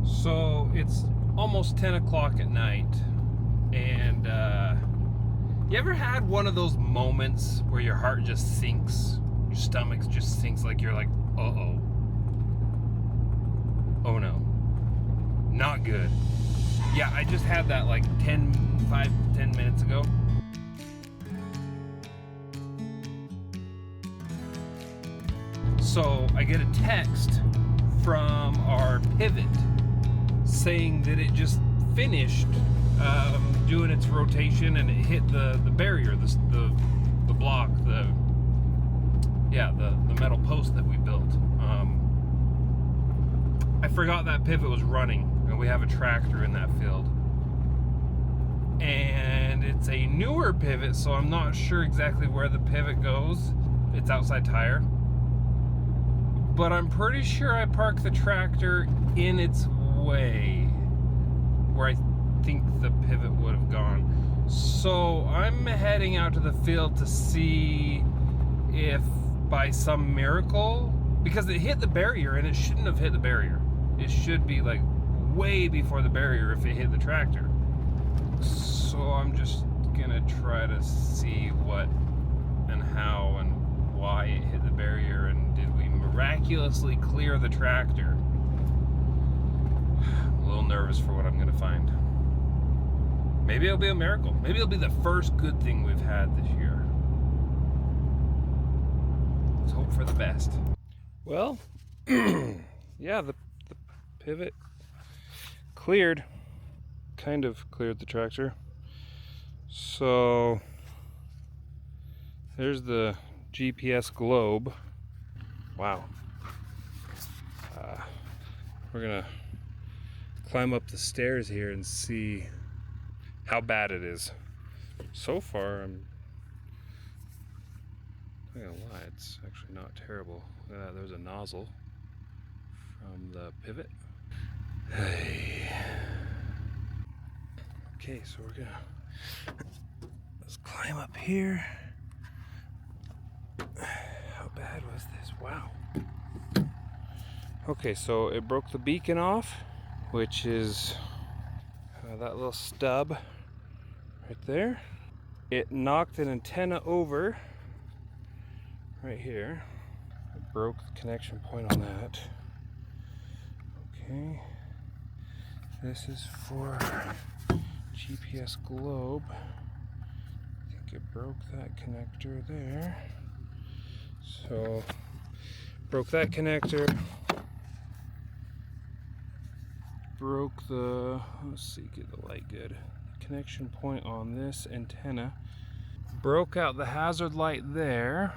So it's almost 10 o'clock at night, and you ever had one of those moments where your heart just sinks, your stomach just sinks, like you're like, uh-oh, oh no, not good. Yeah, I just had that like 10 minutes ago. So I get a text from our pivot saying that it just finished doing its rotation and it hit the barrier, the block, the metal post that we built. I forgot that pivot was running, and we have a tractor in that field. And it's a newer pivot, so I'm not sure exactly where the pivot goes. It's outside tire. But I'm pretty sure I parked the tractor in its way, where I think the pivot would have gone. So I'm heading out to the field to see if by some miracle, because it hit the barrier and it shouldn't have hit the barrier. It should be like way before the barrier if it hit the tractor. So I'm just gonna try to see what and how and why it hit the barrier, and did we miraculously clear the tractor. I'm a little nervous for what I'm gonna find. Maybe it'll be a miracle. Maybe it'll be the first good thing we've had this year. Let's hope for the best. Well, yeah, the pivot cleared, kind of cleared the tractor. So there's the GPS globe. Wow. We're gonna climb up the stairs here and see how bad it is. So far, I'm not gonna lie, it's actually not terrible. Look at that, there's a nozzle from the pivot. Okay, so we're gonna let's climb up here. How bad was this? Wow. Okay, so it broke the beacon off, which is that little stub right there. It knocked an antenna over right here. It broke the connection point on that. Okay. This is for GPS globe. I think it broke that connector there. So, broke that connector. Broke the, let's see, get the light good. Connection point on this antenna. Broke out the hazard light there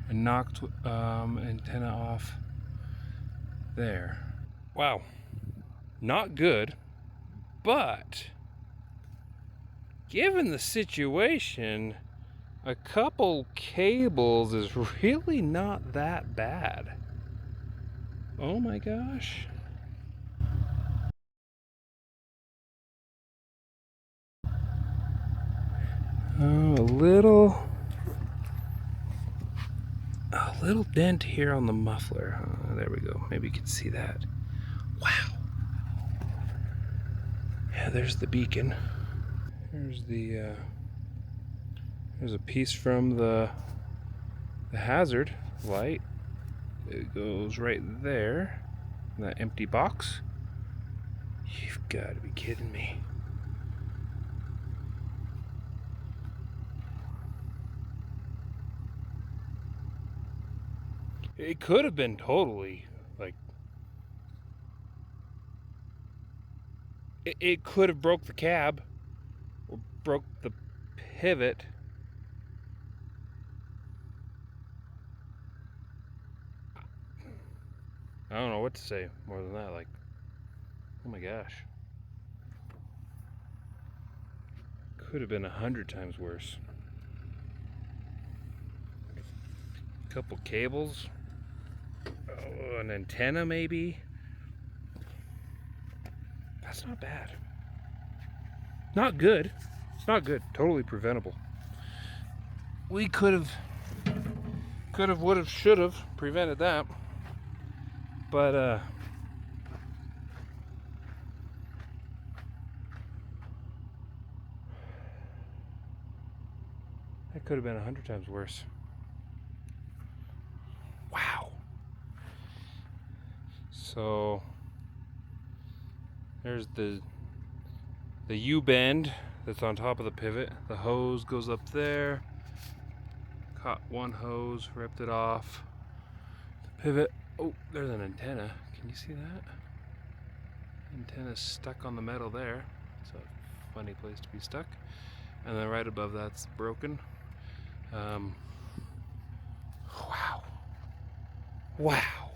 and knocked antenna off there. Wow, not good, but given the situation, a couple cables is really not that bad. Oh my gosh. Oh, a little dent here on the muffler. There we go. Maybe you can see that. Wow. Yeah, there's the beacon. There's the there's a piece from the hazard light. It goes right there in that empty box. You've got to be kidding me. It could have been totally, like, it could have broke the cab or broke the pivot. I don't know what to say more than that. Like, oh my gosh. Could have been 100 times worse. A couple cables. Oh, an antenna maybe. That's not bad. Not good. It's not good. Totally preventable. We could have, would have, should have prevented that. But could have been 100 times worse. Wow. So there's the U-bend that's on top of the pivot. The hose goes up there. Caught one hose, ripped it off. The pivot, oh, there's an antenna. Can you see that? Antenna's stuck on the metal there. It's a funny place to be stuck. And then right above that's broken. Wow. Wow.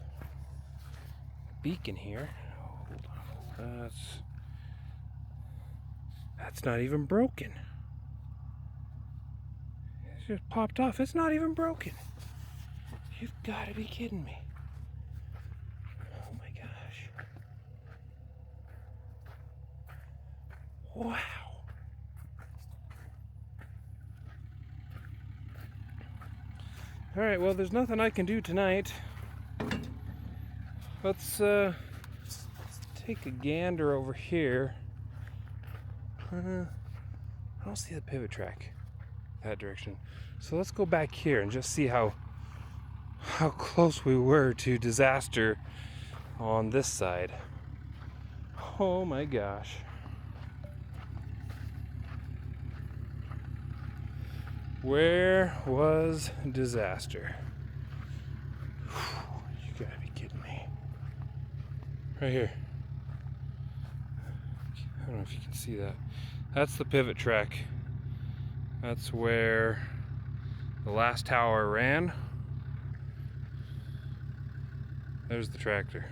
Beacon here. Hold on. That's not even broken. It just popped off. It's not even broken. You've got to be kidding me. Oh my gosh. Wow. All right, well, there's nothing I can do tonight. Let's take a gander over here. I don't see the pivot track that direction. So let's go back here and just see how close we were to disaster on this side. Oh my gosh. Where was disaster? You gotta be kidding me. Right here. I don't know if you can see that. That's the pivot track. That's where the last tower ran. There's the tractor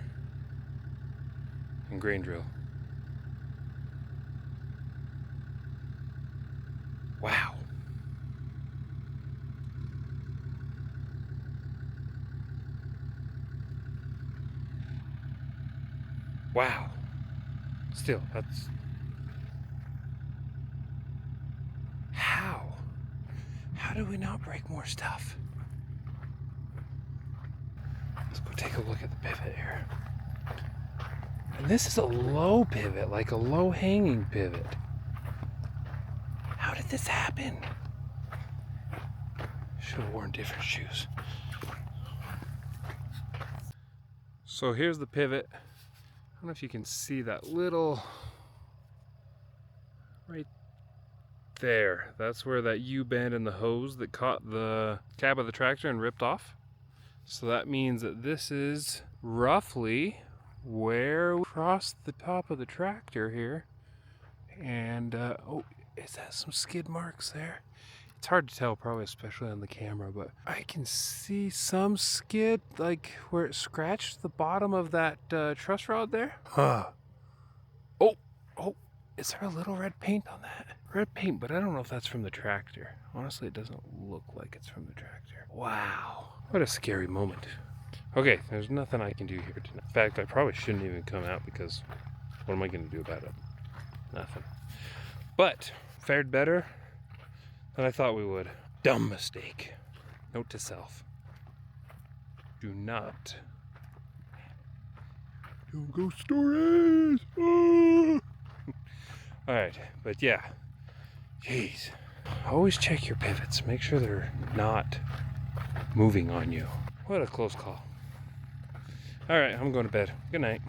and grain drill. Wow. Wow. Still, that's... How do we not break more stuff? Let's go take a look at the pivot here. And this is a low pivot, like a low hanging pivot. How did this happen? Should have worn different shoes. So here's the pivot. I don't know if you can see that little right there. That's where that U-bend and the hose that caught the cab of the tractor and ripped off. So that means that this is roughly where we crossed the top of the tractor here. And oh, is that some skid marks there? It's hard to tell, probably, especially on the camera, but I can see some skid, like where it scratched the bottom of that truss rod there. Huh. Oh, is there a little red paint on that? Red paint, but I don't know if that's from the tractor. Honestly, it doesn't look like it's from the tractor. Wow, what a scary moment. Okay, there's nothing I can do here tonight. In fact, I probably shouldn't even come out because what am I going to do about it? Nothing. But fared better than I thought we would. Dumb mistake. Note to self. Do not. Don't go stories. Ah! Alright, but yeah. Jeez. Always check your pivots. Make sure they're not moving on you. What a close call. Alright, I'm going to bed. Good night.